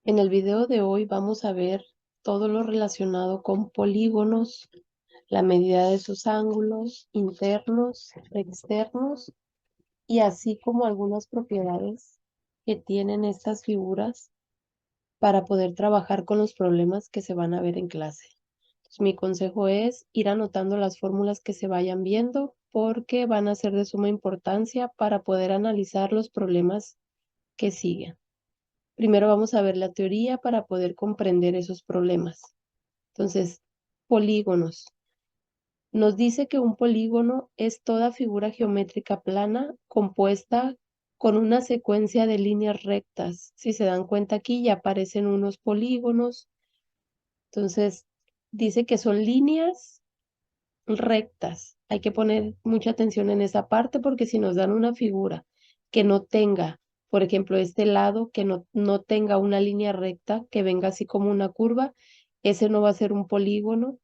En el video de hoy vamos a ver todo lo relacionado con polígonos, la medida de sus ángulos internos, externos y así como algunas propiedades que tienen estas figuras para poder trabajar con los problemas que se van a ver en clase. Entonces, mi consejo es ir anotando las fórmulas que se vayan viendo porque van a ser de suma importancia para poder analizar los problemas que siguen. Primero vamos a ver la teoría para poder comprender esos problemas. Entonces, polígonos. Nos dice que un polígono es toda figura geométrica plana compuesta con una secuencia de líneas rectas. Si se dan cuenta aquí ya aparecen unos polígonos. Entonces, dice que son líneas rectas. Hay que poner mucha atención en esa parte porque si nos dan una figura que no tenga, por ejemplo, este lado, que no tenga una línea recta, que venga así como una curva, ese no va a ser un polígono.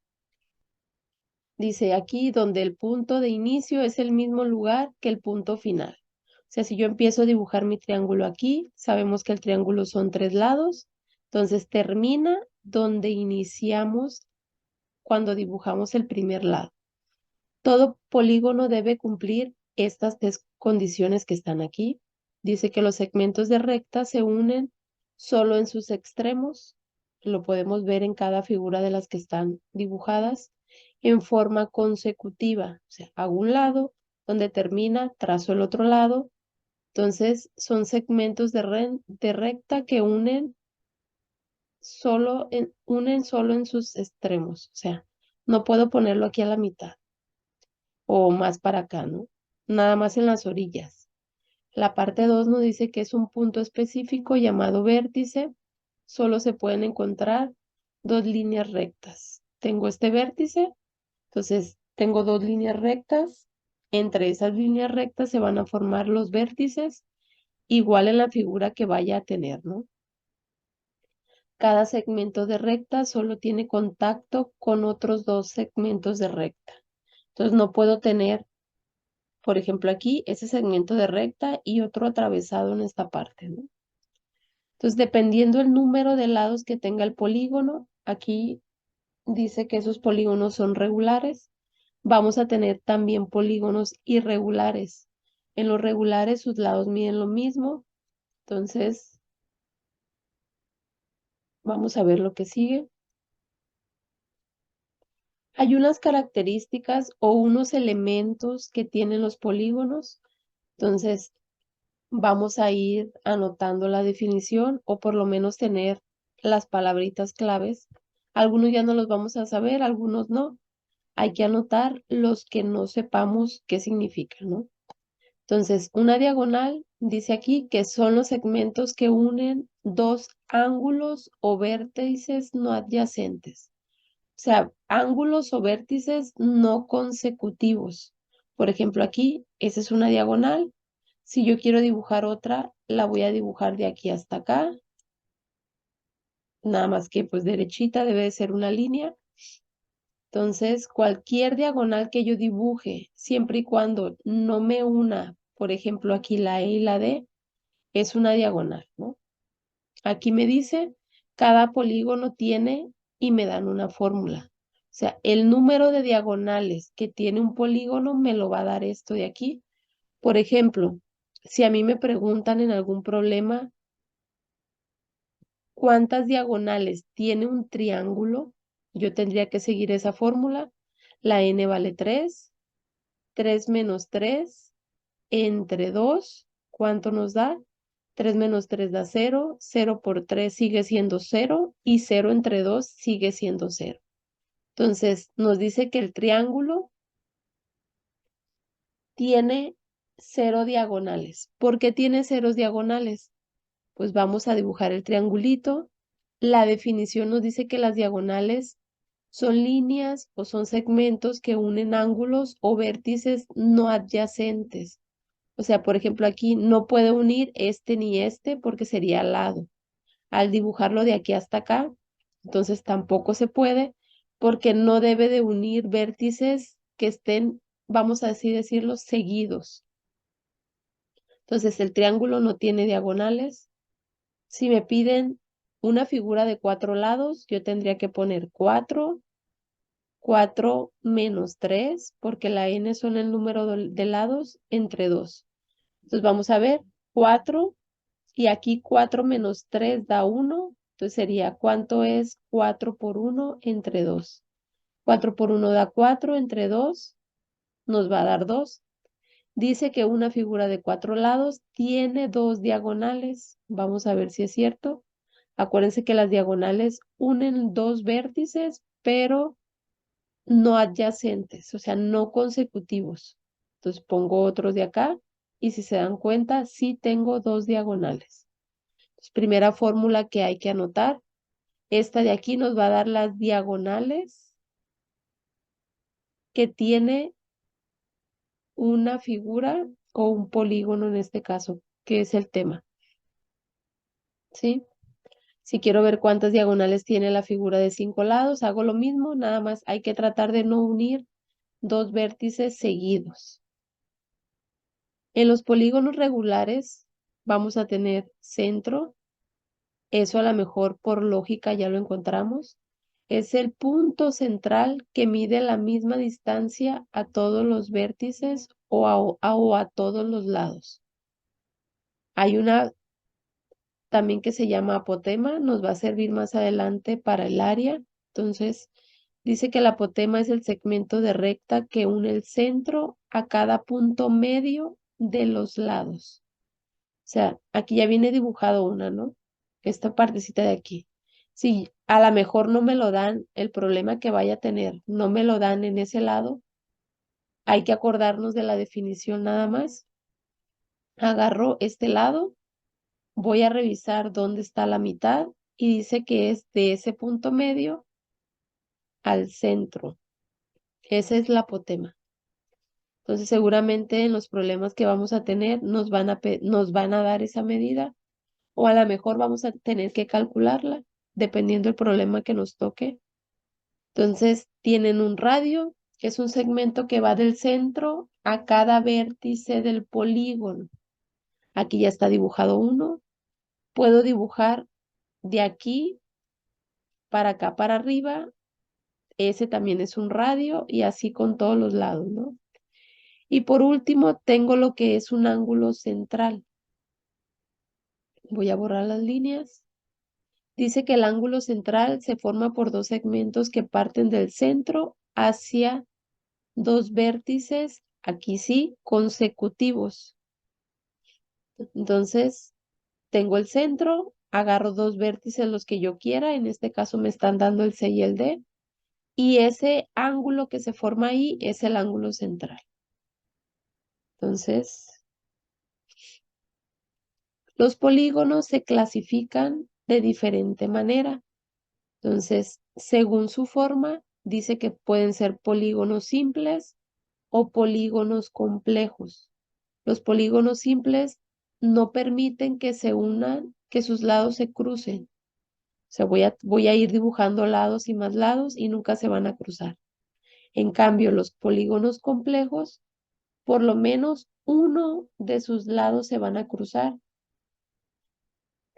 Dice aquí donde el punto de inicio es el mismo lugar que el punto final. O sea, si yo empiezo a dibujar mi triángulo aquí, sabemos que el triángulo son 3 lados, entonces termina donde iniciamos cuando dibujamos el primer lado. Todo polígono debe cumplir estas 3 condiciones que están aquí. Dice que los segmentos de recta se unen solo en sus extremos. Lo podemos ver en cada figura de las que están dibujadas en forma consecutiva. O sea, hago un lado, donde termina, trazo el otro lado. Entonces, son segmentos de recta que unen solo en sus extremos. O sea, no puedo ponerlo aquí a la mitad o más para acá, ¿no? Nada más en las orillas. La parte 2 nos dice que es un punto específico llamado vértice. Solo se pueden encontrar 2 líneas rectas. Tengo este vértice, entonces tengo 2 líneas rectas. Entre esas líneas rectas se van a formar los vértices, igual en la figura que vaya a tener, ¿no? Cada segmento de recta solo tiene contacto con otros 2 segmentos de recta. Entonces no puedo tener, por ejemplo, aquí ese segmento de recta y otro atravesado en esta parte, ¿no? Entonces, dependiendo el número de lados que tenga el polígono, aquí dice que esos polígonos son regulares. Vamos a tener también polígonos irregulares. En los regulares sus lados miden lo mismo. Entonces, vamos a ver lo que sigue. Hay unas características o unos elementos que tienen los polígonos. Entonces, vamos a ir anotando la definición o por lo menos tener las palabritas claves. Algunos ya no los vamos a saber, algunos no. Hay que anotar los que no sepamos qué significan, ¿no? Entonces, una diagonal dice aquí que son los segmentos que unen 2 ángulos o vértices no adyacentes. O sea, ángulos o vértices no consecutivos. Por ejemplo, aquí, esa es una diagonal. Si yo quiero dibujar otra, la voy a dibujar de aquí hasta acá. Nada más que pues derechita debe de ser una línea. Entonces, cualquier diagonal que yo dibuje, siempre y cuando no me una, por ejemplo, aquí la E y la D, es una diagonal, ¿no? Aquí me dice, cada polígono tiene y me dan una fórmula. O sea, el número de diagonales que tiene un polígono me lo va a dar esto de aquí. Por ejemplo, si a mí me preguntan en algún problema cuántas diagonales tiene un triángulo, yo tendría que seguir esa fórmula. La n vale 3, 3 menos 3 entre 2, ¿cuánto nos da? 3 menos 3 da 0, 0 por 3 sigue siendo 0 y 0 entre 2 sigue siendo 0. Entonces, nos dice que el triángulo tiene 0 diagonales. ¿Por qué tiene 0 diagonales? Pues vamos a dibujar el triangulito. La definición nos dice que las diagonales son líneas o son segmentos que unen ángulos o vértices no adyacentes. O sea, por ejemplo, aquí no puedo unir este ni este porque sería al lado. Al dibujarlo de aquí hasta acá, entonces tampoco se puede porque no debe de unir vértices que estén, vamos a así decirlo, seguidos. Entonces el triángulo no tiene diagonales. Si me piden una figura de 4 lados, yo tendría que poner 4, 4 menos 3, porque la n son el número de lados entre 2. Entonces vamos a ver, 4, y aquí 4 menos 3 da 1, entonces sería, ¿cuánto es 4 por 1 entre 2? 4 por 1 da 4, entre 2 nos va a dar 2. Dice que una figura de 4 lados tiene 2 diagonales. Vamos a ver si es cierto. Acuérdense que las diagonales unen 2 vértices, pero no adyacentes, o sea, no consecutivos. Entonces pongo otros de acá y si se dan cuenta, sí tengo 2 diagonales. Entonces, primera fórmula que hay que anotar. Esta de aquí nos va a dar las diagonales que tiene una figura o un polígono en este caso, que es el tema. ¿Sí? Si quiero ver cuántas diagonales tiene la figura de 5 lados, hago lo mismo, nada más hay que tratar de no unir 2 vértices seguidos. En los polígonos regulares vamos a tener centro, eso a lo mejor por lógica ya lo encontramos. Es el punto central que mide la misma distancia a todos los vértices o a todos los lados. Hay una también que se llama apotema, nos va a servir más adelante para el área. Entonces, dice que el apotema es el segmento de recta que une el centro a cada punto medio de los lados. O sea, aquí ya viene dibujado una, ¿no? Esta partecita de aquí. Si a lo mejor no me lo dan, el problema que vaya a tener, no me lo dan en ese lado, hay que acordarnos de la definición nada más. Agarro este lado, voy a revisar dónde está la mitad y dice que es de ese punto medio al centro. Ese es la apotema. Entonces, seguramente en los problemas que vamos a tener nos van a dar esa medida o a lo mejor vamos a tener que calcularla dependiendo del problema que nos toque. Entonces, tienen un radio, que es un segmento que va del centro a cada vértice del polígono. Aquí ya está dibujado uno. Puedo dibujar de aquí para acá para arriba. Ese también es un radio y así con todos los lados, ¿no? Y por último, tengo lo que es un ángulo central. Voy a borrar las líneas. Dice que el ángulo central se forma por dos segmentos que parten del centro hacia dos vértices, aquí sí, consecutivos. Entonces, tengo el centro, agarro dos vértices los que yo quiera, en este caso me están dando el C y el D, y ese ángulo que se forma ahí es el ángulo central. Entonces, los polígonos se clasifican de diferente manera. Entonces, según su forma, dice que pueden ser polígonos simples o polígonos complejos. Los polígonos simples no permiten que se unan, que sus lados se crucen. O sea, voy a ir dibujando lados y más lados y nunca se van a cruzar. En cambio, los polígonos complejos, por lo menos uno de sus lados se van a cruzar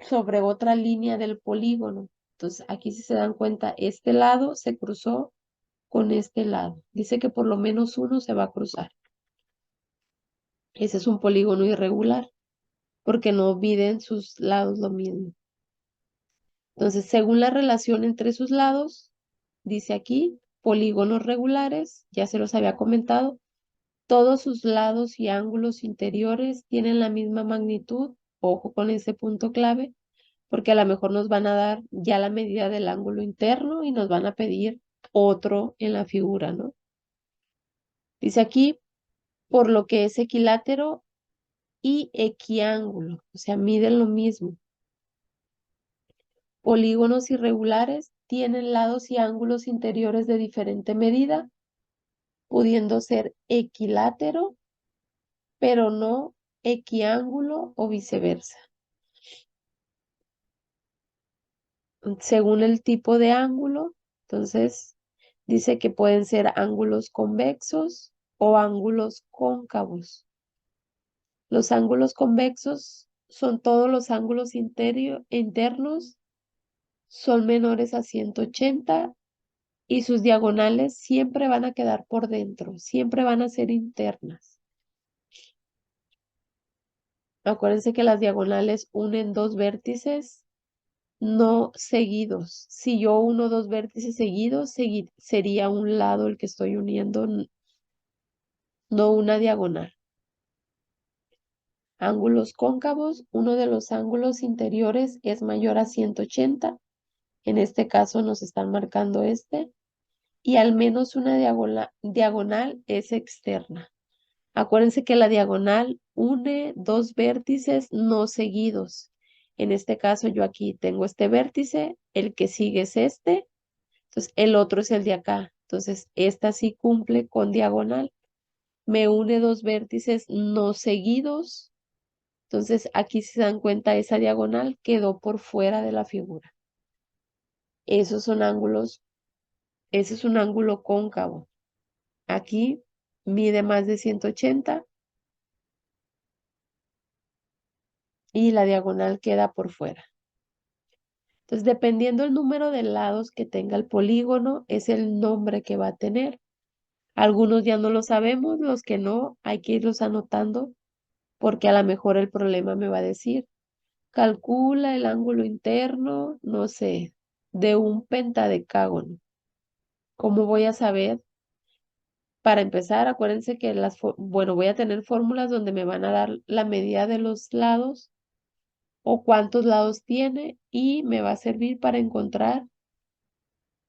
sobre otra línea del polígono. Entonces, aquí si se dan cuenta, este lado se cruzó con este lado. Dice que por lo menos uno se va a cruzar. Ese es un polígono irregular, porque no miden sus lados lo mismo. Entonces, según la relación entre sus lados, dice aquí, polígonos regulares, ya se los había comentado, todos sus lados y ángulos interiores tienen la misma magnitud. Ojo con ese punto clave, porque a lo mejor nos van a dar ya la medida del ángulo interno y nos van a pedir otro en la figura, ¿no? Dice aquí, por lo que es equilátero y equiángulo, o sea, miden lo mismo. Polígonos irregulares tienen lados y ángulos interiores de diferente medida, pudiendo ser equilátero, pero no equiángulo o viceversa. Según el tipo de ángulo, entonces dice que pueden ser ángulos convexos o ángulos cóncavos. Los ángulos convexos son todos los ángulos internos son menores a 180 y sus diagonales siempre van a quedar por dentro, siempre van a ser internas. Acuérdense que las diagonales unen dos vértices no seguidos. Si yo uno dos vértices seguidos, sería un lado el que estoy uniendo, no una diagonal. Ángulos cóncavos, uno de los ángulos interiores es mayor a 180. En este caso nos están marcando este. Y al menos una diagonal es externa. Acuérdense que la diagonal une dos vértices no seguidos. En este caso yo aquí tengo este vértice, el que sigue es este, entonces el otro es el de acá. Entonces esta sí cumple con diagonal. Me une dos vértices no seguidos. Entonces aquí si se dan cuenta esa diagonal quedó por fuera de la figura. Esos son ángulos, ese es un ángulo cóncavo. Aquí mide más de 180 y la diagonal queda por fuera. Entonces, dependiendo el número de lados que tenga el polígono, es el nombre que va a tener. Algunos ya no lo sabemos, los que no, hay que irlos anotando porque a lo mejor el problema me va a decir, calcula el ángulo interno, no sé, de un pentadecágono. ¿Cómo voy a saber? Para empezar, acuérdense que bueno, voy a tener fórmulas donde me van a dar la medida de los lados o cuántos lados tiene y me va a servir para encontrar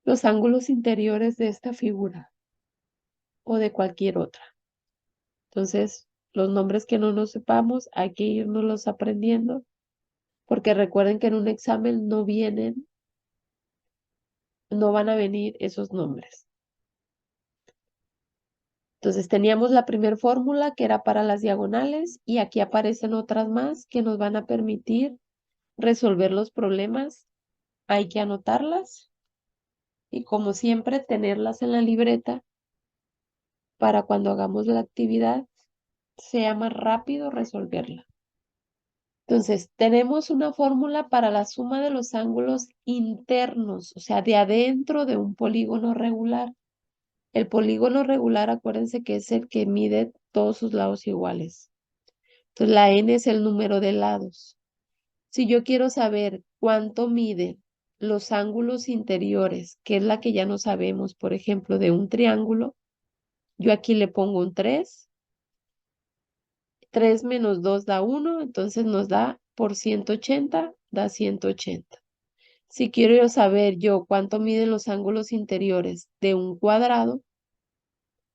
los ángulos interiores de esta figura o de cualquier otra. Entonces, los nombres que no nos sepamos, hay que irnos aprendiendo, porque recuerden que en un examen no van a venir esos nombres. Entonces, teníamos la primera fórmula que era para las diagonales y aquí aparecen otras más que nos van a permitir resolver los problemas. Hay que anotarlas y como siempre tenerlas en la libreta para cuando hagamos la actividad sea más rápido resolverla. Entonces, tenemos una fórmula para la suma de los ángulos internos, o sea, de adentro de un polígono regular. El polígono regular, acuérdense que es el que mide todos sus lados iguales. Entonces, la n es el número de lados. Si yo quiero saber cuánto miden los ángulos interiores, que es la que ya no sabemos, por ejemplo, de un triángulo, yo aquí le pongo un 3. 3 menos 2 da 1, entonces nos da por 180, da 180. Si quiero yo saber yo cuánto miden los ángulos interiores de un cuadrado,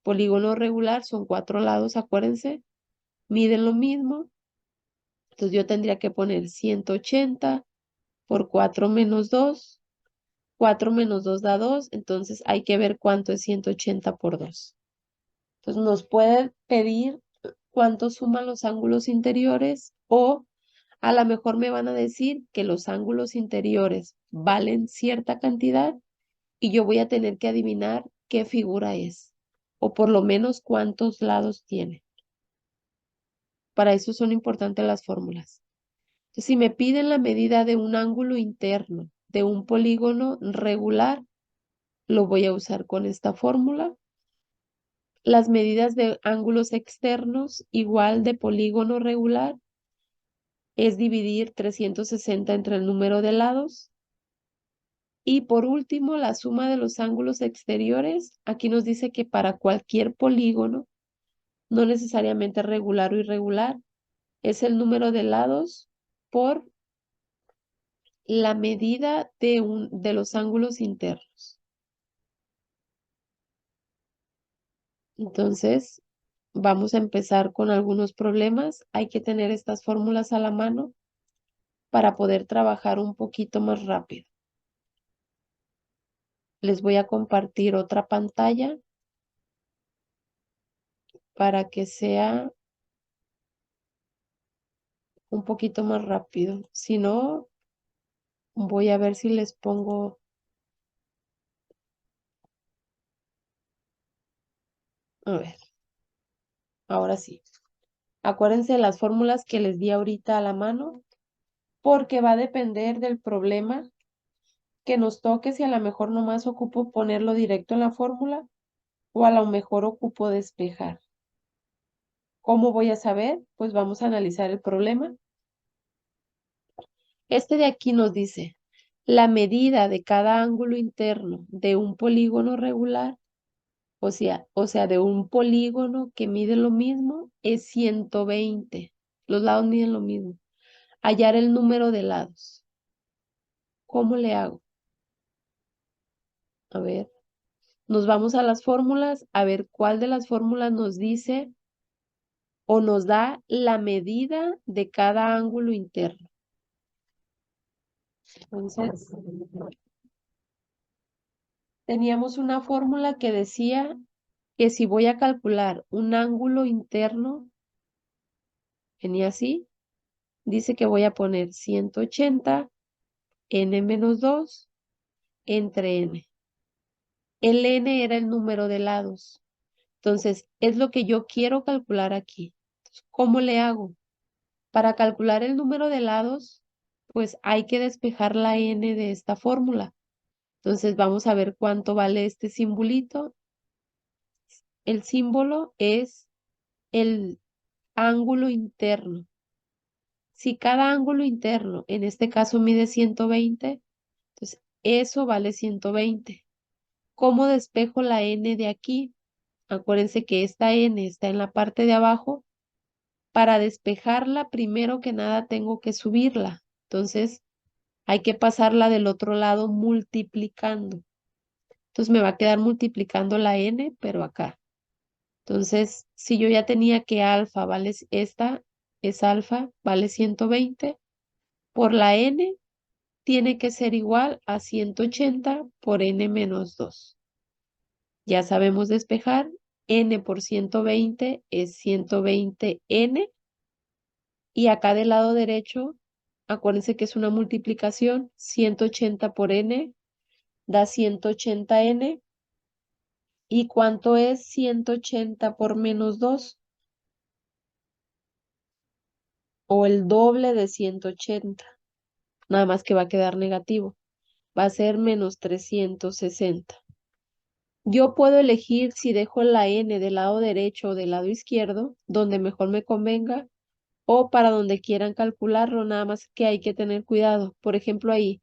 polígono regular son 4 lados, acuérdense, miden lo mismo. Entonces yo tendría que poner 180 por 4 menos 2. 4 menos 2 da 2, entonces hay que ver cuánto es 180 por 2. Entonces nos puede pedir cuánto suman los ángulos interiores o a lo mejor me van a decir que los ángulos interiores valen cierta cantidad y yo voy a tener que adivinar qué figura es o por lo menos cuántos lados tiene. Para eso son importantes las fórmulas. Entonces, si me piden la medida de un ángulo interno de un polígono regular, lo voy a usar con esta fórmula. Las medidas de ángulos externos igual de polígono regular es dividir 360 entre el número de lados. Y por último, la suma de los ángulos exteriores. Aquí nos dice que para cualquier polígono, no necesariamente regular o irregular, es el número de lados por la medida de los ángulos internos. Entonces, vamos a empezar con algunos problemas. Hay que tener estas fórmulas a la mano para poder trabajar un poquito más rápido. Les voy a compartir otra pantalla para que sea un poquito más rápido. Si no, voy a ver si les pongo, a ver, ahora sí. Acuérdense de las fórmulas que les di ahorita a la mano, porque va a depender del problema que nos toque si a lo mejor nomás ocupo ponerlo directo en la fórmula o a lo mejor ocupo despejar. ¿Cómo voy a saber? Pues vamos a analizar el problema. Este de aquí nos dice, la medida de cada ángulo interno de un polígono regular, o sea, de un polígono que mide lo mismo, es 120. Los lados miden lo mismo. Hallar el número de lados. ¿Cómo le hago? A ver, nos vamos a las fórmulas, a ver cuál de las fórmulas nos dice o nos da la medida de cada ángulo interno. Entonces, teníamos una fórmula que decía que si voy a calcular un ángulo interno, venía así, dice que voy a poner 180 n menos 2 entre n. El n era el número de lados. Entonces, es lo que yo quiero calcular aquí. ¿Cómo le hago? Para calcular el número de lados, pues hay que despejar la n de esta fórmula. Entonces, vamos a ver cuánto vale este simbolito. El símbolo es el ángulo interno. Si cada ángulo interno, en este caso mide 120, entonces eso vale 120. ¿Cómo despejo la n de aquí? Acuérdense que esta n está en la parte de abajo. Para despejarla, primero que nada tengo que subirla. Entonces, hay que pasarla del otro lado multiplicando. Entonces, me va a quedar multiplicando la n, pero acá. Entonces, si yo ya tenía que alfa vale, esta es alfa, vale 120, por la n tiene que ser igual a 180 por n menos 2. Ya sabemos despejar, n por 120 es 120n, y acá del lado derecho, acuérdense que es una multiplicación, 180 por n da 180n. ¿Y cuánto es 180 por menos 2? O el doble de 180. Nada más que va a quedar negativo. Va a ser menos 360. Yo puedo elegir si dejo la n del lado derecho o del lado izquierdo, donde mejor me convenga, o para donde quieran calcularlo, nada más que hay que tener cuidado. Por ejemplo, ahí,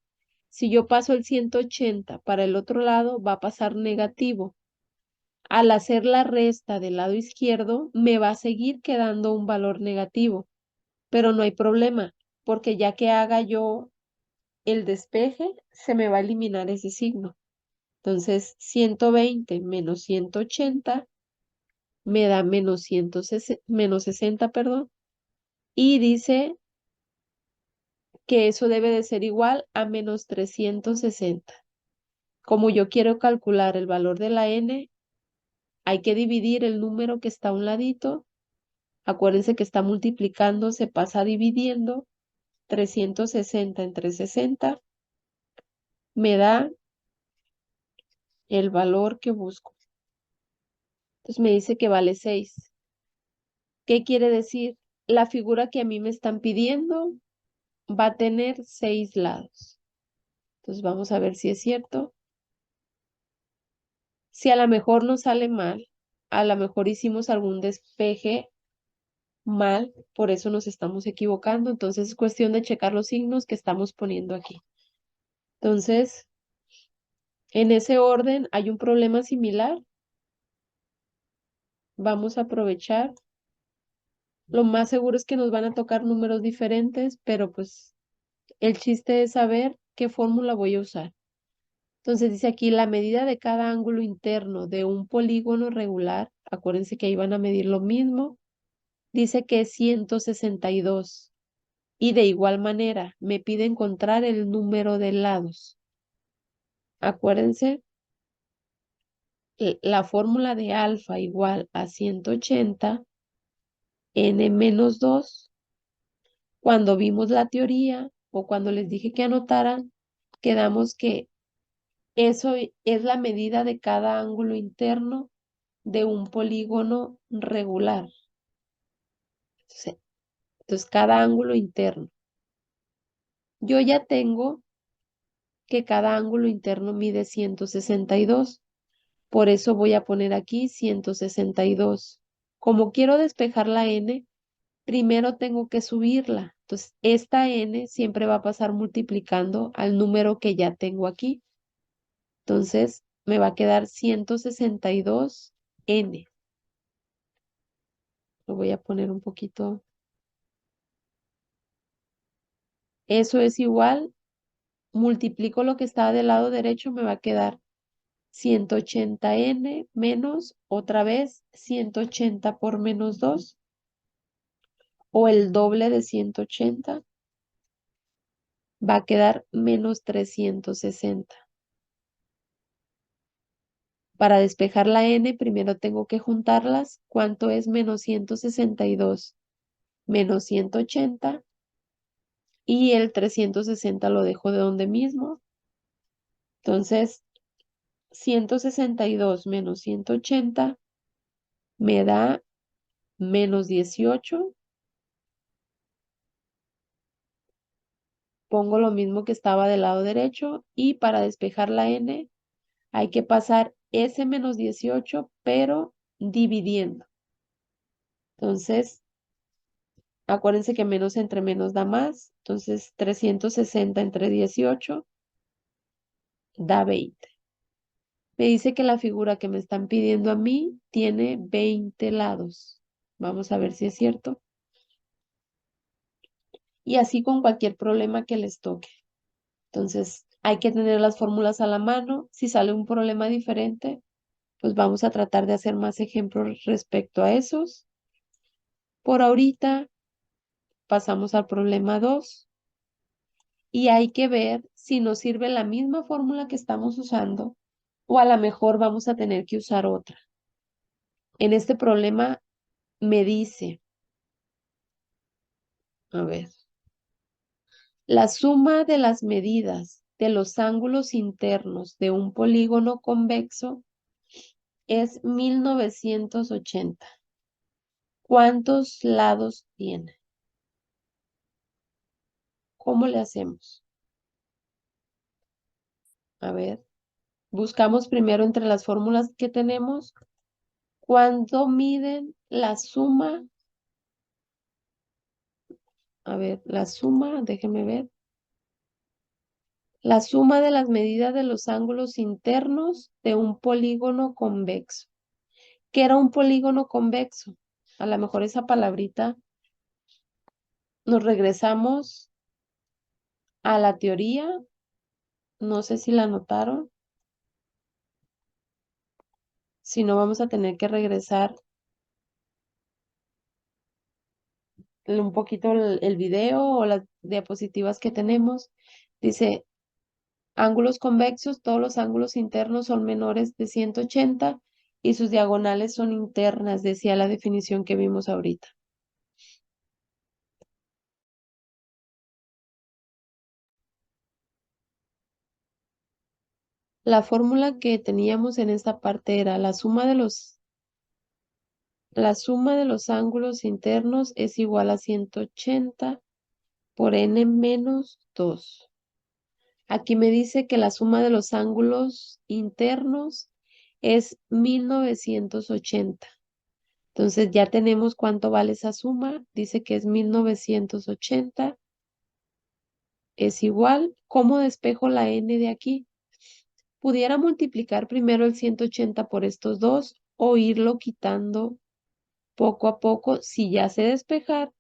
si yo paso el 180 para el otro lado, va a pasar negativo. Al hacer la resta del lado izquierdo, me va a seguir quedando un valor negativo, pero no hay problema, porque ya que haga yo el despeje, se me va a eliminar ese signo. Entonces, 120 menos 180 me da menos 60, perdón, y dice que eso debe de ser igual a menos 360. Como yo quiero calcular el valor de la n, hay que dividir el número que está a un ladito. Acuérdense que está multiplicando, se pasa dividiendo. 360 entre 60 me da el valor que busco. Entonces me dice que vale 6. ¿Qué quiere decir? La figura que a mí me están pidiendo va a tener 6 lados. Entonces vamos a ver si es cierto. Si a lo mejor nos sale mal, a lo mejor hicimos algún despeje mal, por eso nos estamos equivocando. Entonces es cuestión de checar los signos que estamos poniendo aquí. Entonces, en ese orden hay un problema similar. Vamos a aprovechar. Lo más seguro es que nos van a tocar números diferentes, pero pues el chiste es saber qué fórmula voy a usar. Entonces dice aquí la medida de cada ángulo interno de un polígono regular. Acuérdense que ahí van a medir lo mismo. Dice que es 162. Y de igual manera me pide encontrar el número de lados. Acuérdense, la fórmula de alfa igual a 180 n menos 2. Cuando vimos la teoría o cuando les dije que anotaran, quedamos que eso es la medida de cada ángulo interno de un polígono regular. Entonces, cada ángulo interno. Yo ya tengo que cada ángulo interno mide 162. Por eso voy a poner aquí 162. Como quiero despejar la n, primero tengo que subirla. Entonces, esta n siempre va a pasar multiplicando al número que ya tengo aquí. Entonces, me va a quedar 162n. Lo voy a poner un poquito. Eso es igual, multiplico lo que está del lado derecho, me va a quedar 180n menos otra vez 180 por menos 2 o el doble de 180 va a quedar menos 360. Para despejar la n, primero tengo que juntarlas. ¿Cuánto es menos 162 menos 180? Y el 360 lo dejo de donde mismo. Entonces, 162 menos 180 me da menos 18. Pongo lo mismo que estaba del lado derecho y para despejar la n hay que pasar ese menos 18, pero dividiendo. Entonces, acuérdense que menos entre menos da más. Entonces, 360 entre 18 da 20. Me dice que la figura que me están pidiendo a mí tiene 20 lados. Vamos a ver si es cierto. Y así con cualquier problema que les toque. Entonces, hay que tener las fórmulas a la mano. Si sale un problema diferente, pues vamos a tratar de hacer más ejemplos respecto a esos. Por ahorita pasamos al problema 2 y hay que ver si nos sirve la misma fórmula que estamos usando o a lo mejor vamos a tener que usar otra. En este problema me dice, a ver, la suma de las medidas de los ángulos internos de un polígono convexo es 1980. ¿Cuántos lados tiene? ¿Cómo le hacemos? A ver, buscamos primero entre las fórmulas que tenemos. ¿Cuánto miden la suma? A ver, la suma, déjeme ver. La suma de las medidas de los ángulos internos de un polígono convexo. ¿Qué era un polígono convexo? A lo mejor esa palabrita nos regresamos a la teoría. No sé si la notaron. Si no, vamos a tener que regresar un poquito el video o las diapositivas que tenemos. Dice, ángulos convexos, todos los ángulos internos son menores de 180 y sus diagonales son internas, decía la definición que vimos ahorita. La fórmula que teníamos en esta parte era la suma de los ángulos internos es igual a 180 por n menos 2. Aquí me dice que la suma de los ángulos internos es 1980. Entonces ya tenemos cuánto vale esa suma. Dice que es 1980. Es igual. ¿Cómo despejo la n de aquí? Pudiera multiplicar primero el 180 por estos dos o irlo quitando poco a poco. Si ya sé despejar,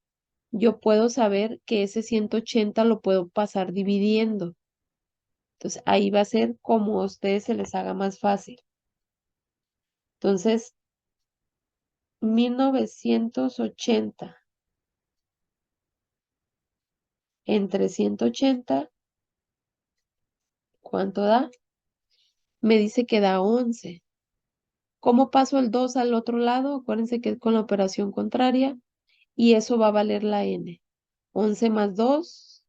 yo puedo saber que ese 180 lo puedo pasar dividiendo. Entonces ahí va a ser como a ustedes se les haga más fácil. Entonces, 1980 entre 180, ¿cuánto da? Me dice que da 11. ¿Cómo paso el 2 al otro lado? Acuérdense que es con la operación contraria y eso va a valer la n. 11 más 2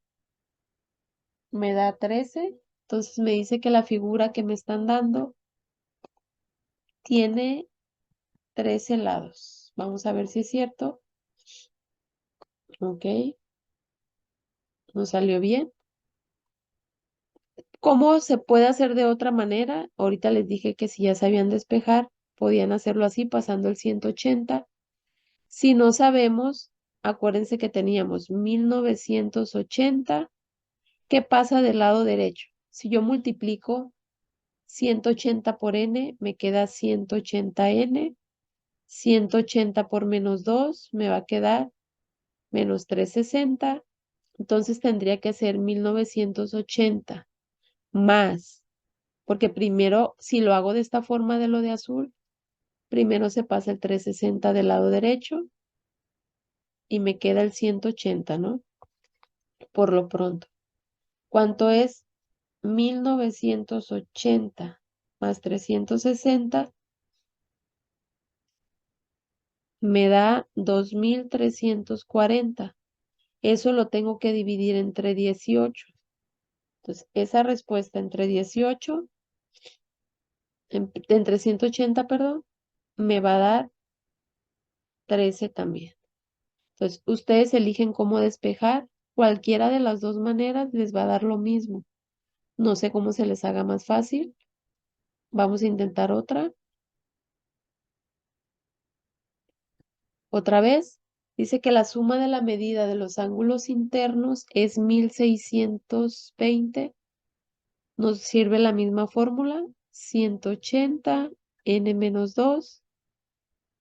me da 13. Entonces me dice que la figura que me están dando tiene 13 lados. Vamos a ver si es cierto. Ok, nos salió bien. ¿Cómo se puede hacer de otra manera? Ahorita les dije que si ya sabían despejar, podían hacerlo así, pasando el 180. Si no sabemos, acuérdense que teníamos 1980. ¿Qué pasa del lado derecho? Si yo multiplico 180 por n, me queda 180n. 180 por menos 2 me va a quedar menos 360. Entonces tendría que ser 1980 más, porque primero, si lo hago de esta forma de lo de azul, primero se pasa el 360 del lado derecho y me queda el 180, ¿no? Por lo pronto. ¿Cuánto es 1980 más 360? Me da 2340. Eso lo tengo que dividir entre 18. Entonces, esa respuesta entre 18, entre 180, perdón, me va a dar 13 también. Entonces, ustedes eligen cómo despejar. Cualquiera de las dos maneras les va a dar lo mismo. No sé cómo se les haga más fácil. Vamos a intentar otra. Otra vez, dice que la suma de la medida de los ángulos internos es 1620. Nos sirve la misma fórmula, 180 n menos 2.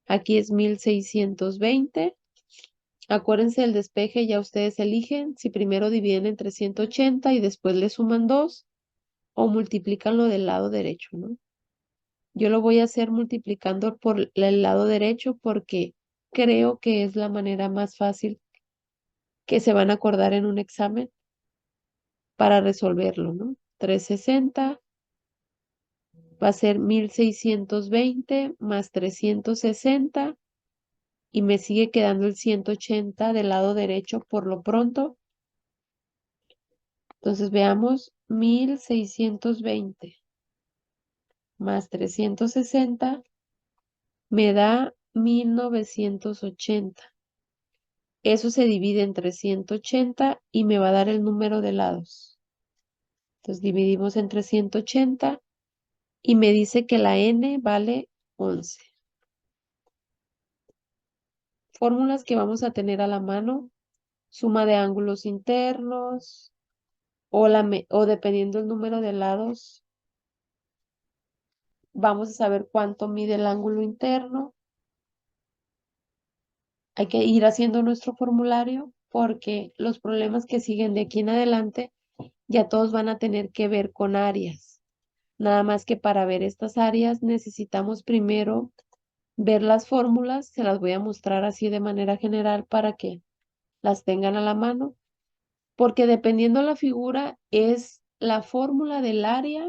Aquí es 1620. Acuérdense del despeje, ya ustedes eligen si primero dividen entre 180 y después le suman 2 o multiplican lo del lado derecho, ¿no? Yo lo voy a hacer multiplicando por el lado derecho porque creo que es la manera más fácil que se van a acordar en un examen para resolverlo, ¿no? 360 va a ser 1620 más 360 y me sigue quedando el 180 del lado derecho por lo pronto. Entonces veamos, 1620 más 360 me da 1980. Eso se divide entre 180 y me va a dar el número de lados. Entonces dividimos entre 180 y me dice que la n vale 11. Fórmulas que vamos a tener a la mano, suma de ángulos internos o dependiendo del número de lados, vamos a saber cuánto mide el ángulo interno. Hay que ir haciendo nuestro formulario porque los problemas que siguen de aquí en adelante ya todos van a tener que ver con áreas. Nada más que para ver estas áreas necesitamos primero ver las fórmulas. Se las voy a mostrar así de manera general para que las tengan a la mano, porque dependiendo la figura es la fórmula del área.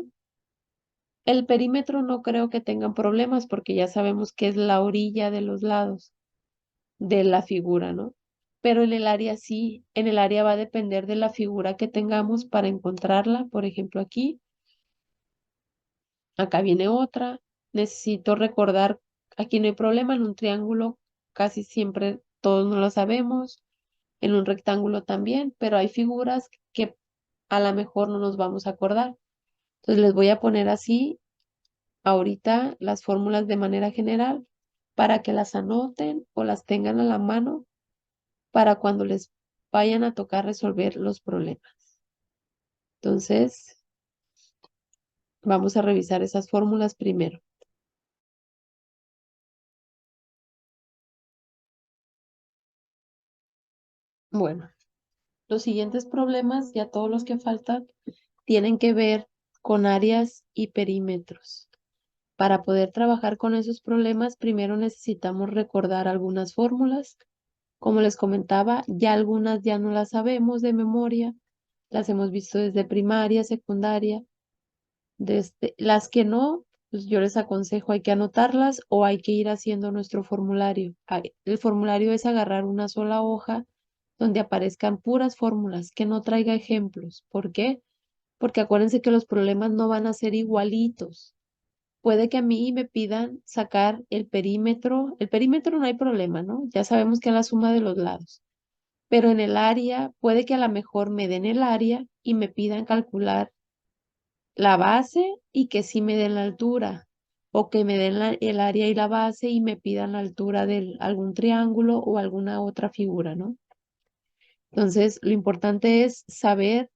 El perímetro no creo que tengan problemas porque ya sabemos que es la orilla de los lados de la figura, ¿no? Pero en el área sí, en el área va a depender de la figura que tengamos para encontrarla. Por ejemplo, aquí, acá viene otra. Necesito recordar, aquí no hay problema, en un triángulo casi siempre todos no lo sabemos, en un rectángulo también, pero hay figuras que a lo mejor no nos vamos a acordar. Entonces les voy a poner así ahorita las fórmulas de manera general para que las anoten o las tengan a la mano para cuando les vayan a tocar resolver los problemas. Entonces, vamos a revisar esas fórmulas primero. Bueno, los siguientes problemas, ya todos los que faltan, tienen que ver con áreas y perímetros. Para poder trabajar con esos problemas, primero necesitamos recordar algunas fórmulas. Como les comentaba, ya algunas ya no las sabemos de memoria, las hemos visto desde primaria, secundaria. Desde las que no, pues yo les aconsejo hay que anotarlas o hay que ir haciendo nuestro formulario. El formulario es agarrar una sola hoja donde aparezcan puras fórmulas, que no traiga ejemplos. ¿Por qué? Porque acuérdense que los problemas no van a ser igualitos. Puede que a mí me pidan sacar el perímetro. El perímetro no hay problema, ¿no? Ya sabemos que es la suma de los lados. Pero en el área, puede que a lo mejor me den el área y me pidan calcular la base y que sí me den la altura, o que me den el área y la base y me pidan la altura de algún triángulo o alguna otra figura, ¿no? Entonces, lo importante es saber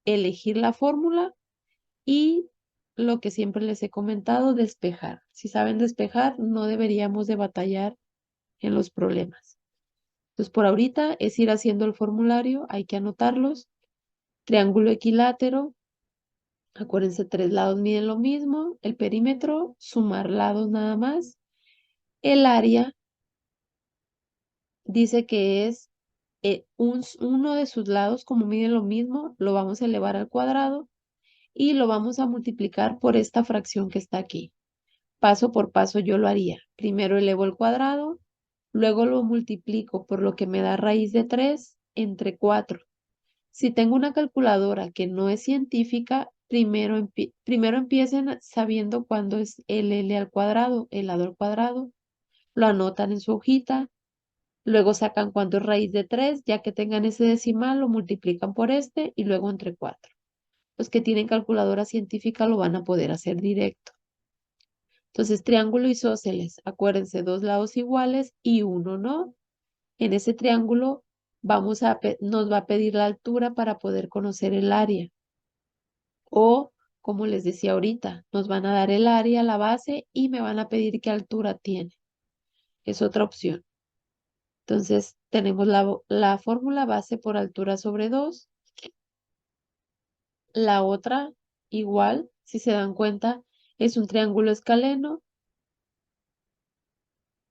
elegir la fórmula y lo que siempre les he comentado, despejar. Si saben despejar, no deberíamos de batallar en los problemas. Entonces, por ahorita es ir haciendo el formulario, hay que anotarlos. Triángulo equilátero, acuérdense, 3 lados miden lo mismo. El perímetro, sumar lados nada más. El área dice que es uno de sus lados, como miden lo mismo, lo vamos a elevar al cuadrado y lo vamos a multiplicar por esta fracción que está aquí. Paso por paso yo lo haría. Primero elevo el cuadrado, luego lo multiplico por lo que me da raíz de 3 entre 4. Si tengo una calculadora que no es científica, primero empiecen sabiendo cuándo es el L al cuadrado, el lado al cuadrado, lo anotan en su hojita, luego sacan cuánto es raíz de 3, ya que tengan ese decimal, lo multiplican por este y luego entre 4. Los que tienen calculadora científica lo van a poder hacer directo. Entonces, triángulo isósceles, acuérdense, 2 lados iguales y uno no. En ese triángulo nos va a pedir la altura para poder conocer el área. O, como les decía ahorita, nos van a dar el área, la base y me van a pedir qué altura tiene. Es otra opción. Entonces, tenemos la fórmula base por altura sobre 2. La otra, igual, si se dan cuenta, es un triángulo escaleno.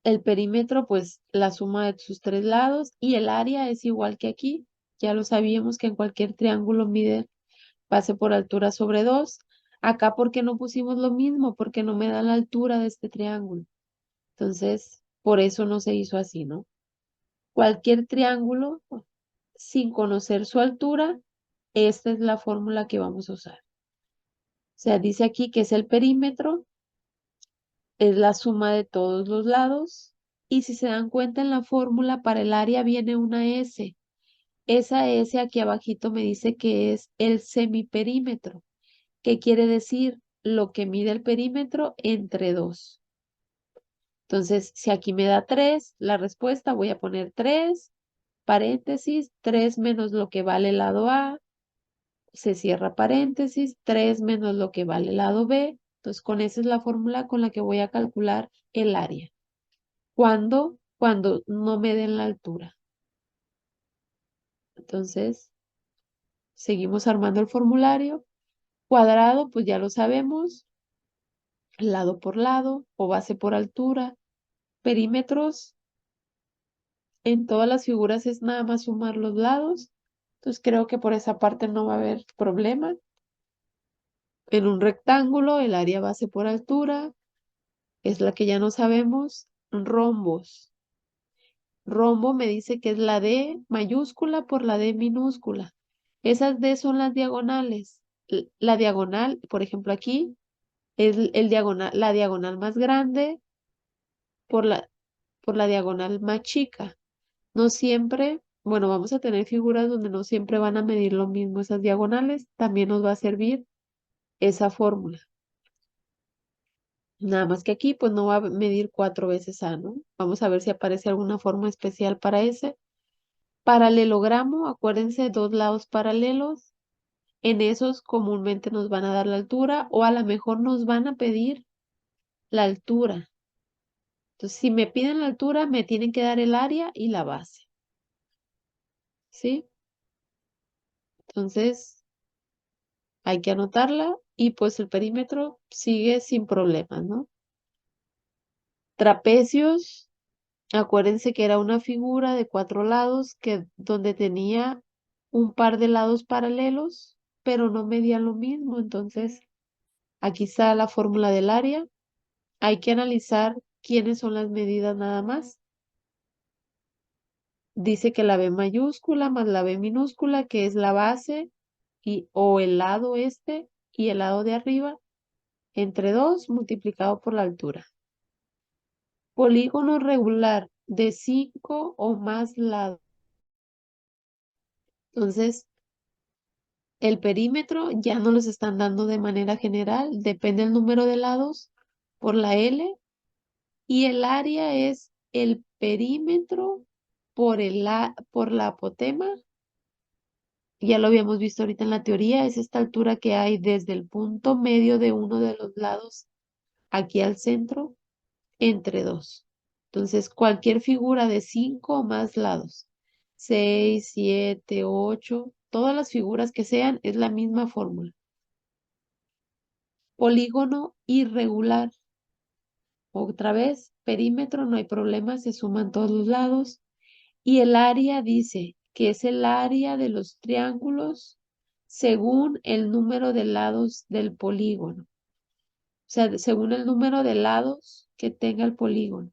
El perímetro, pues la suma de sus 3 lados y el área es igual que aquí. Ya lo sabíamos que en cualquier triángulo mide base por altura sobre 2. Acá, ¿por qué no pusimos lo mismo? Porque no me da la altura de este triángulo. Entonces, por eso no se hizo así, ¿no? Cualquier triángulo, sin conocer su altura, esta es la fórmula que vamos a usar. O sea, dice aquí que es el perímetro, es la suma de todos los lados. Y si se dan cuenta en la fórmula, para el área viene una S. Esa S aquí abajito me dice que es el semiperímetro. ¿Qué quiere decir? Lo que mide el perímetro entre 2. Entonces, si aquí me da 3, la respuesta voy a poner 3, paréntesis, 3 menos lo que vale el lado A, se cierra paréntesis, 3 menos lo que vale el lado B. Entonces, con esa es la fórmula con la que voy a calcular el área. ¿Cuándo? Cuando no me den la altura. Entonces, seguimos armando el formulario. Cuadrado, pues ya lo sabemos, lado por lado o base por altura. Perímetros, en todas las figuras es nada más sumar los lados. Entonces creo que por esa parte no va a haber problema. En un rectángulo, el área base por altura es la que ya no sabemos. Rombos. Rombo me dice que es la D mayúscula por la D minúscula. Esas D son las diagonales. La diagonal, por ejemplo, aquí es la diagonal más grande por la diagonal más chica. No siempre, bueno, vamos a tener figuras donde no siempre van a medir lo mismo esas diagonales. También nos va a servir esa fórmula. Nada más que aquí, pues no va a medir 4 veces A, ¿no? Vamos a ver si aparece alguna forma especial para ese. Paralelogramo, acuérdense, 2 lados paralelos. En esos comúnmente nos van a dar la altura o a lo mejor nos van a pedir la altura. Entonces, si me piden la altura, me tienen que dar el área y la base. ¿Sí? Entonces, hay que anotarla y pues el perímetro sigue sin problemas, ¿no? Trapecios, acuérdense que era una figura de 4 lados donde tenía un par de lados paralelos, pero no medían lo mismo. Entonces, aquí está la fórmula del área. Hay que analizar quiénes son las medidas nada más. Dice que la B mayúscula más la B minúscula, que es la base o el lado este y el lado de arriba, entre 2 multiplicado por la altura. Polígono regular de 5 o más lados. Entonces, El perímetro ya no los están dando de manera general, depende del número de lados por la L, y el área es el perímetro por la apotema. Ya lo habíamos visto ahorita en la teoría, es esta altura que hay desde el punto medio de uno de los lados aquí al centro, entre dos. Entonces, cualquier figura de 5 o más lados, 6, 7, 8, todas las figuras que sean, es la misma fórmula. Polígono irregular. Otra vez, perímetro, no hay problema, se suman todos los lados. Y el área dice que es el área de los triángulos según el número de lados del polígono. O sea, según el número de lados que tenga el polígono.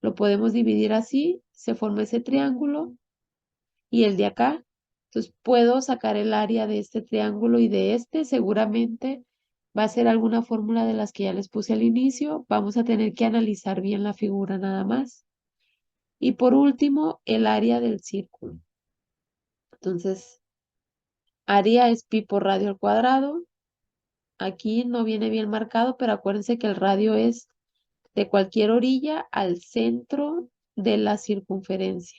Lo podemos dividir así, se forma ese triángulo y el de acá. Entonces puedo sacar el área de este triángulo y de este. Seguramente va a ser alguna fórmula de las que ya les puse al inicio. Vamos a tener que analizar bien la figura nada más. Y por último, el área del círculo. Entonces, área es pi por radio al cuadrado. Aquí no viene bien marcado, pero acuérdense que el radio es de cualquier orilla al centro de la circunferencia.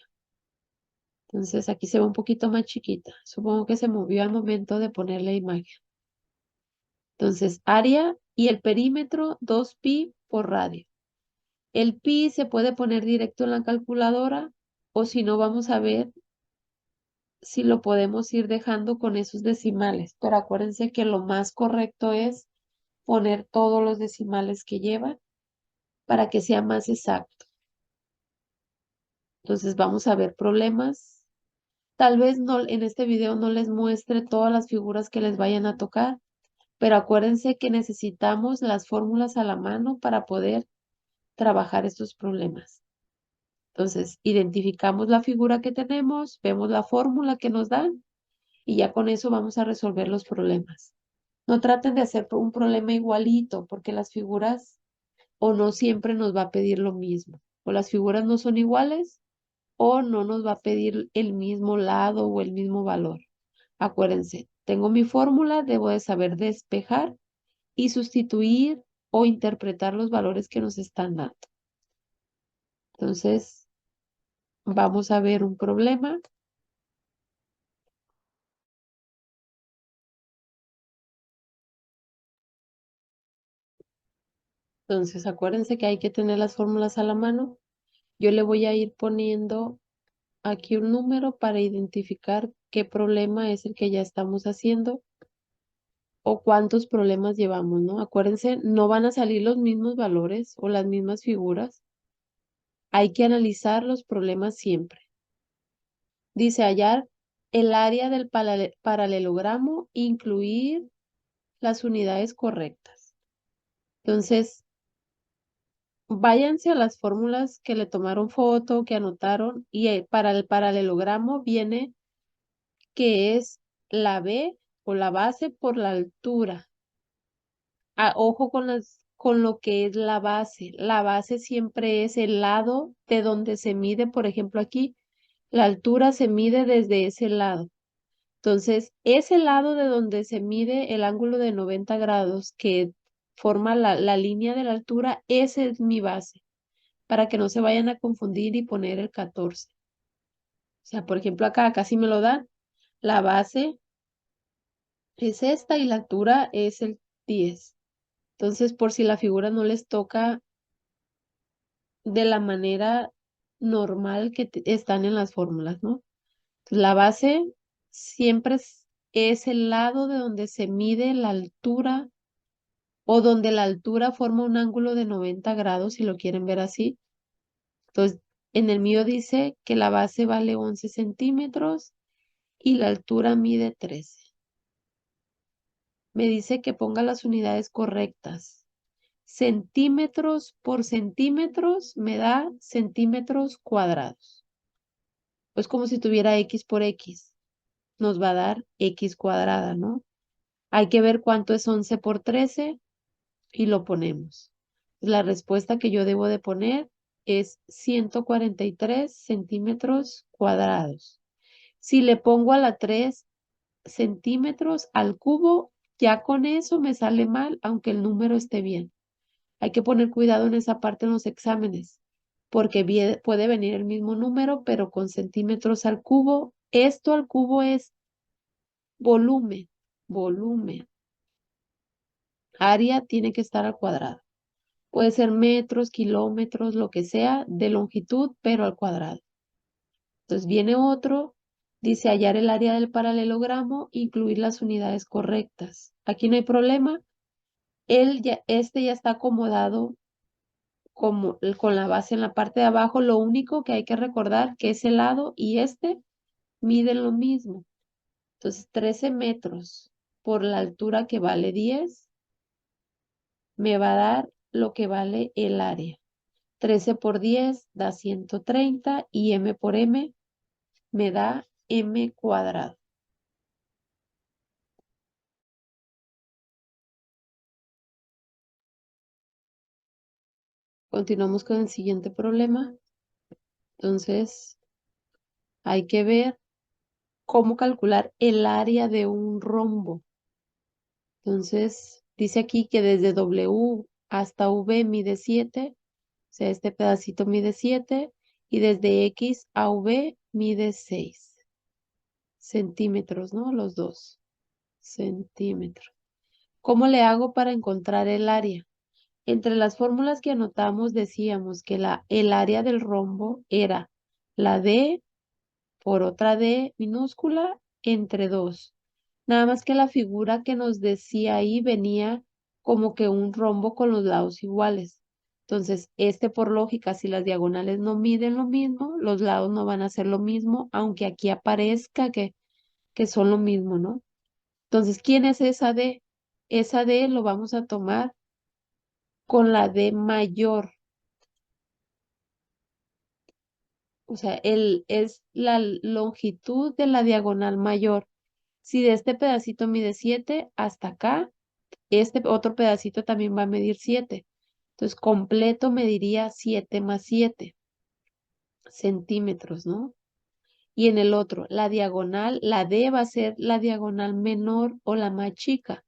Entonces aquí se ve un poquito más chiquita. Supongo que se movió al momento de poner la imagen. Entonces, área y el perímetro 2pi por radio. El pi se puede poner directo en la calculadora o si no, vamos a ver si lo podemos ir dejando con esos decimales. Pero acuérdense que lo más correcto es poner todos los decimales que lleva para que sea más exacto. Entonces vamos a ver problemas. Tal vez no, en este video no les muestre todas las figuras que les vayan a tocar, pero acuérdense que necesitamos las fórmulas a la mano para poder trabajar estos problemas. Entonces, identificamos la figura que tenemos, vemos la fórmula que nos dan y ya con eso vamos a resolver los problemas. No traten de hacer un problema igualito porque las figuras o no siempre nos va a pedir lo mismo. O las figuras no son iguales o no nos va a pedir el mismo lado o el mismo valor. Acuérdense, tengo mi fórmula, debo de saber despejar y sustituir o interpretar los valores que nos están dando. Entonces, vamos a ver un problema. Entonces, acuérdense que hay que tener las fórmulas a la mano. Yo le voy a ir poniendo aquí un número para identificar qué problema es el que ya estamos haciendo o cuántos problemas llevamos, ¿no? Acuérdense, no van a salir los mismos valores o las mismas figuras. Hay que analizar los problemas siempre. Dice hallar el área del paralelogramo, incluir las unidades correctas. Entonces, váyanse a las fórmulas que le tomaron foto, que anotaron, y para el paralelogramo viene que es la B o la base por la altura. Ojo con lo que es la base. La base siempre es el lado de donde se mide, por ejemplo, aquí, la altura se mide desde ese lado. Entonces, ese lado de donde se mide el ángulo de 90 grados que forma la línea de la altura, esa es mi base, para que no se vayan a confundir y poner el 14. O sea, por ejemplo, acá casi me lo dan. La base es esta y la altura es el 10. Entonces, por si la figura no les toca de la manera normal que están en las fórmulas, ¿no? La base siempre es el lado de donde se mide la altura o donde la altura forma un ángulo de 90 grados, si lo quieren ver así. Entonces, en el mío dice que la base vale 11 centímetros y la altura mide 13. Me dice que ponga las unidades correctas. Centímetros por centímetros me da centímetros cuadrados. Pues como si tuviera X por X. Nos va a dar X cuadrada, ¿no? Hay que ver cuánto es 11 por 13 y lo ponemos. La respuesta que yo debo de poner es 143 centímetros cuadrados. Si le pongo a la 3, centímetros al cubo. Ya con eso me sale mal, aunque el número esté bien. Hay que poner cuidado en esa parte en los exámenes, porque puede venir el mismo número, pero con centímetros al cubo. Esto al cubo es volumen, volumen. Área tiene que estar al cuadrado. Puede ser metros, kilómetros, lo que sea de longitud, pero al cuadrado. Entonces viene otro, dice hallar el área del paralelogramo, incluir las unidades correctas. Aquí no hay problema. Este ya está acomodado como, con la base en la parte de abajo. Lo único que hay que recordar que ese lado y este miden lo mismo. Entonces 13 metros por la altura que vale 10 me va a dar lo que vale el área. 13 por 10 da 130 y m por m me da m cuadrado. Continuamos con el siguiente problema. Entonces, hay que ver cómo calcular el área de un rombo. Entonces, dice aquí que desde W hasta V mide 7, o sea, este pedacito mide 7, y desde X a V mide 6 centímetros, ¿no? Los dos centímetros. ¿Cómo le hago para encontrar el área? Entre las fórmulas que anotamos decíamos que el área del rombo era la D por otra D minúscula entre 2. Nada más que la figura que nos decía ahí venía como que un rombo con los lados iguales. Entonces, este por lógica, si las diagonales no miden lo mismo, los lados no van a ser lo mismo, aunque aquí aparezca que son lo mismo, ¿no? Entonces, ¿quién es esa D? Esa D lo vamos a tomar con la D mayor. O sea, es la longitud de la diagonal mayor. Si de este pedacito mide 7 hasta acá, este otro pedacito también va a medir 7. Entonces, completo mediría 7 más 7 centímetros, ¿no? Y en el otro, la diagonal, la D va a ser la diagonal menor o la más chica.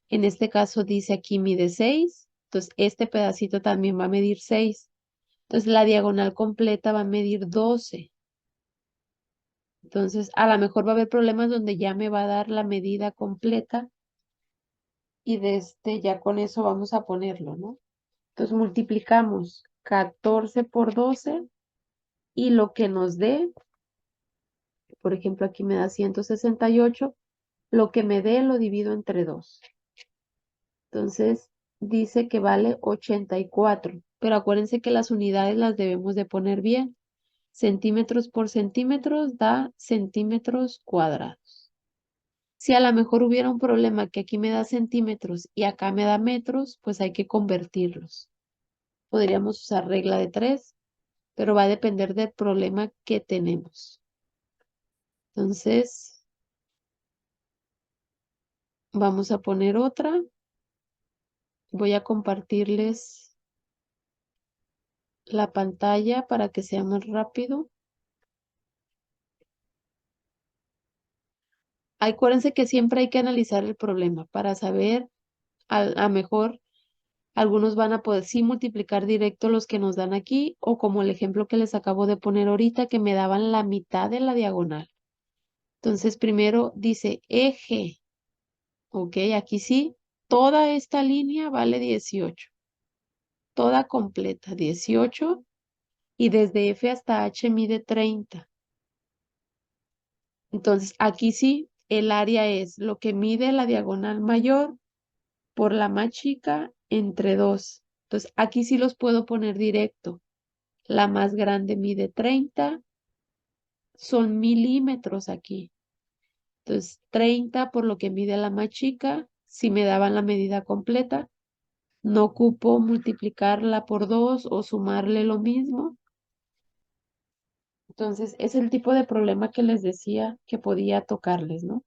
En este caso dice aquí mide 6, entonces este pedacito también va a medir 6. Entonces, la diagonal completa va a medir 12. Entonces, a lo mejor va a haber problemas donde ya me va a dar la medida completa y de ya con eso vamos a ponerlo, ¿no? Entonces, multiplicamos 14 por 12 y lo que nos dé, por ejemplo, aquí me da 168, lo que me dé lo divido entre 2. Entonces, dice que vale 84, pero acuérdense que las unidades las debemos de poner bien. Centímetros por centímetros da centímetros cuadrados. Si a lo mejor hubiera un problema que aquí me da centímetros y acá me da metros, pues hay que convertirlos. Podríamos usar regla de 3, pero va a depender del problema que tenemos. Entonces, vamos a poner otra. Voy a compartirles la pantalla para que sea más rápido. Acuérdense que siempre hay que analizar el problema para saber, a mejor, algunos van a poder sí multiplicar directo los que nos dan aquí, o como el ejemplo que les acabo de poner ahorita, que me daban la mitad de la diagonal. Entonces, primero dice eje. Ok, aquí sí, toda esta línea vale 18. Toda completa, 18. Y desde F hasta H mide 30. Entonces, aquí sí, el área es lo que mide la diagonal mayor por la más chica entre 2. Entonces, aquí sí los puedo poner directo. La más grande mide 30, son milímetros aquí. Entonces, 30 por lo que mide la más chica, si me daban la medida completa, no ocupo multiplicarla por 2 o sumarle lo mismo. Entonces, es el tipo de problema que les decía que podía tocarles, ¿no?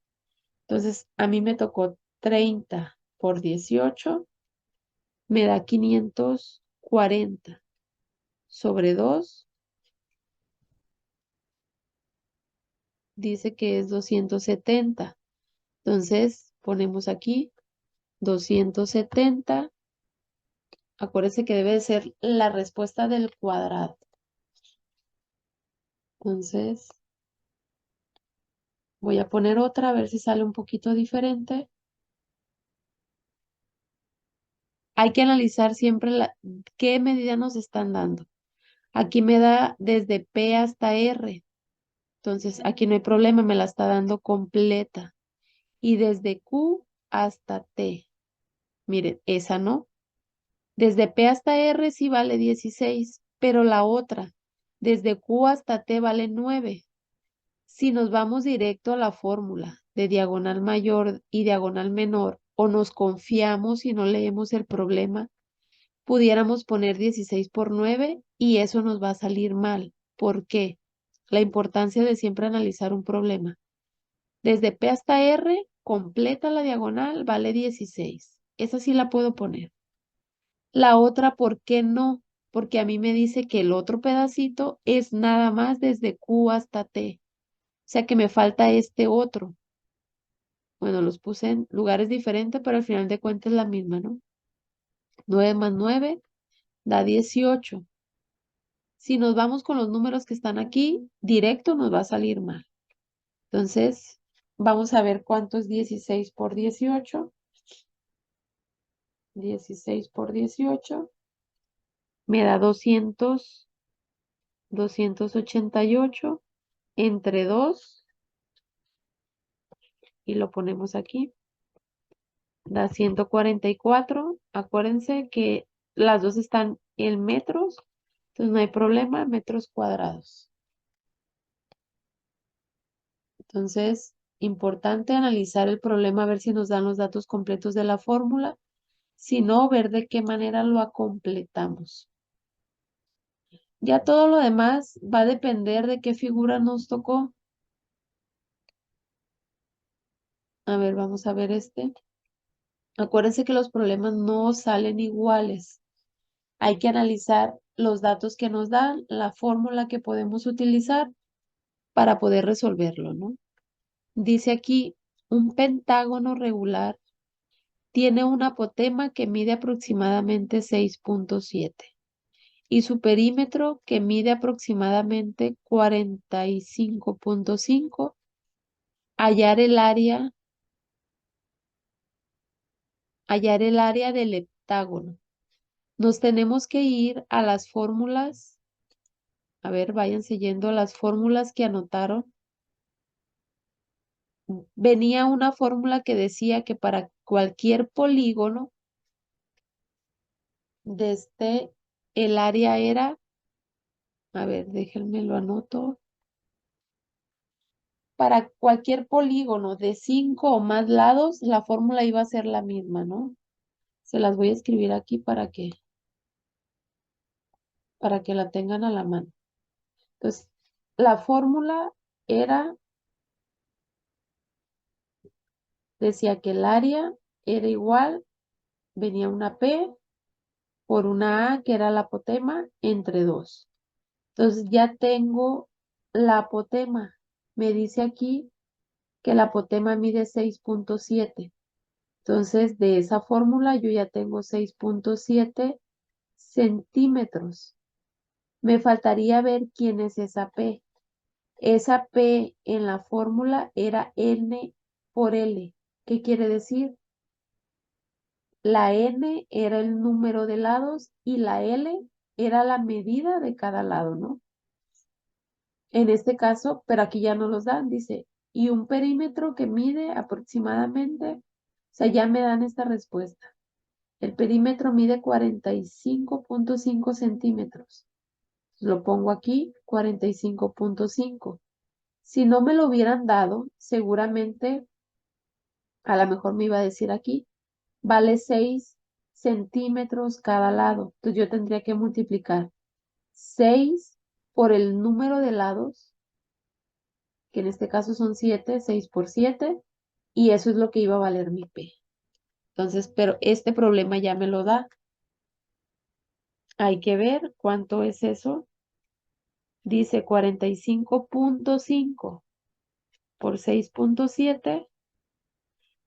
Entonces, a mí me tocó 30 por 18, me da 540 sobre 2, dice que es 270. Entonces, ponemos aquí 270. Acuérdense que debe de ser la respuesta del cuadrado. Entonces, voy a poner otra a ver si sale un poquito diferente. Hay que analizar siempre qué medida nos están dando. Aquí me da desde P hasta R. Entonces, aquí no hay problema, me la está dando completa. Y desde Q hasta T. Miren, esa no. Desde P hasta R sí vale 16, pero la otra, desde Q hasta T vale 9. Si nos vamos directo a la fórmula de diagonal mayor y diagonal menor, o nos confiamos y no leemos el problema, pudiéramos poner 16 por 9 y eso nos va a salir mal. ¿Por qué? La importancia de siempre analizar un problema. Desde P hasta R, completa la diagonal, vale 16. Esa sí la puedo poner. La otra, ¿por qué no? Porque a mí me dice que el otro pedacito es nada más desde Q hasta T. O sea que me falta este otro. Bueno, los puse en lugares diferentes, pero al final de cuentas es la misma, ¿no? 9 más 9 da 18. Si nos vamos con los números que están aquí, directo nos va a salir mal. Entonces, vamos a ver cuánto es 16 por 18. 16 por 18 me da 288 entre 2 y lo ponemos aquí. Da 144. Acuérdense que las dos están en metros, entonces no hay problema, metros cuadrados. Entonces, importante analizar el problema, a ver si nos dan los datos completos de la fórmula, si no, ver de qué manera lo completamos. Ya todo lo demás va a depender de qué figura nos tocó. A ver, vamos a ver este. Acuérdense que los problemas no salen iguales. Hay que analizar los datos que nos dan, la fórmula que podemos utilizar para poder resolverlo, ¿no? Dice aquí, un pentágono regular tiene un apotema que mide aproximadamente 6.7 y su perímetro que mide aproximadamente 45.5. Hallar el área, hallar el área del heptágono. Nos tenemos que ir a las fórmulas. A ver, vayan siguiendo las fórmulas que anotaron. Venía una fórmula que decía que para cualquier polígono, desde el área era, a ver, déjenme lo anoto. Para cualquier polígono de 5 o más lados, la fórmula iba a ser la misma, ¿no? Se las voy a escribir aquí para que la tengan a la mano. Entonces, la fórmula era, decía que el área era igual, venía una P por una A, que era la apotema, entre 2. Entonces ya tengo la apotema. Me dice aquí que la apotema mide 6.7. Entonces de esa fórmula yo ya tengo 6.7 centímetros. Me faltaría ver quién es esa P. Esa P en la fórmula era N por L. ¿Qué quiere decir? La N era el número de lados y la L era la medida de cada lado, ¿no? En este caso, pero aquí ya no los dan, dice, y un perímetro que mide aproximadamente, o sea, ya me dan esta respuesta. El perímetro mide 45.5 centímetros. Lo pongo aquí, 45.5. Si no me lo hubieran dado, seguramente, a lo mejor me iba a decir aquí, vale 6 centímetros cada lado. Entonces yo tendría que multiplicar 6 por el número de lados, que en este caso son 7, 6 por 7, y eso es lo que iba a valer mi P. Entonces, pero este problema ya me lo da. Hay que ver cuánto es eso. Dice 45.5 por 6.7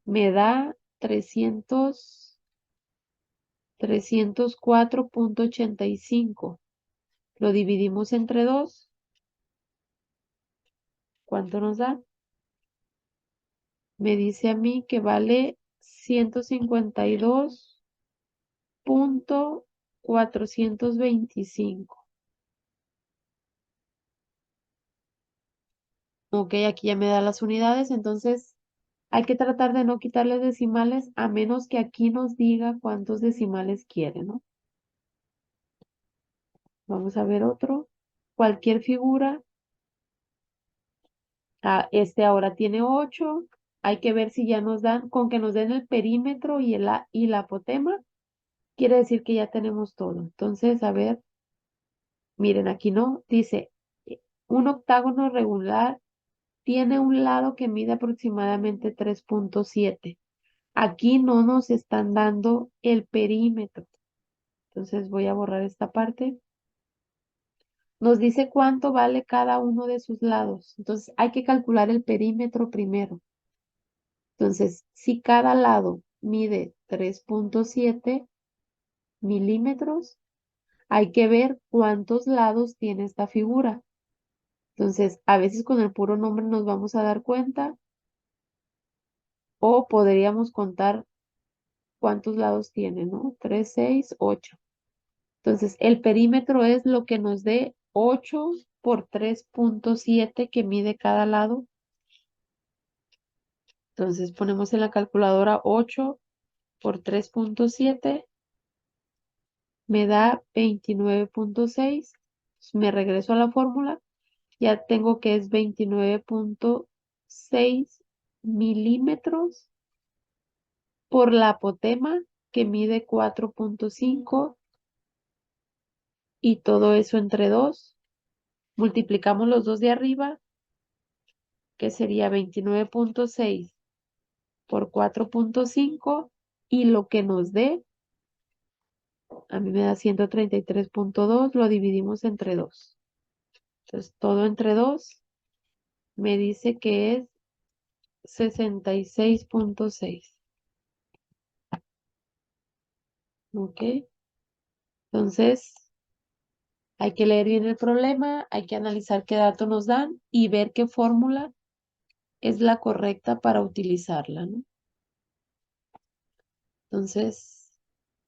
me da 304.85. Lo dividimos entre 2. ¿Cuánto nos da? Me dice a mí que vale 152.425. Ok, aquí ya me da las unidades, entonces hay que tratar de no quitarle decimales a menos que aquí nos diga cuántos decimales quiere, ¿no? Vamos a ver otro. Cualquier figura. Este ahora tiene 8. Hay que ver si ya nos dan, con que nos den el perímetro y la apotema, quiere decir que ya tenemos todo. Entonces, a ver, miren, aquí no, dice, un octágono regular tiene un lado que mide aproximadamente 3.7. Aquí no nos están dando el perímetro. Entonces voy a borrar esta parte. Nos dice cuánto vale cada uno de sus lados. Entonces hay que calcular el perímetro primero. Entonces, si cada lado mide 3.7 milímetros, hay que ver cuántos lados tiene esta figura. Entonces, a veces con el puro nombre nos vamos a dar cuenta o podríamos contar cuántos lados tiene, ¿no? 3, 6, 8. Entonces, el perímetro es lo que nos dé 8 por 3.7 que mide cada lado. Entonces, ponemos en la calculadora 8 por 3.7, me da 29.6. Me regreso a la fórmula, ya tengo que es 29.6 milímetros por la apotema que mide 4.5 y todo eso entre 2. Multiplicamos los dos de arriba, que sería 29.6 por 4.5 y lo que nos dé, a mí me da 133.2, lo dividimos entre 2. Entonces todo entre 2 me dice que es 66.6. ¿Ok? Entonces hay que leer bien el problema, hay que analizar qué datos nos dan y ver qué fórmula es la correcta para utilizarla, ¿no? Entonces,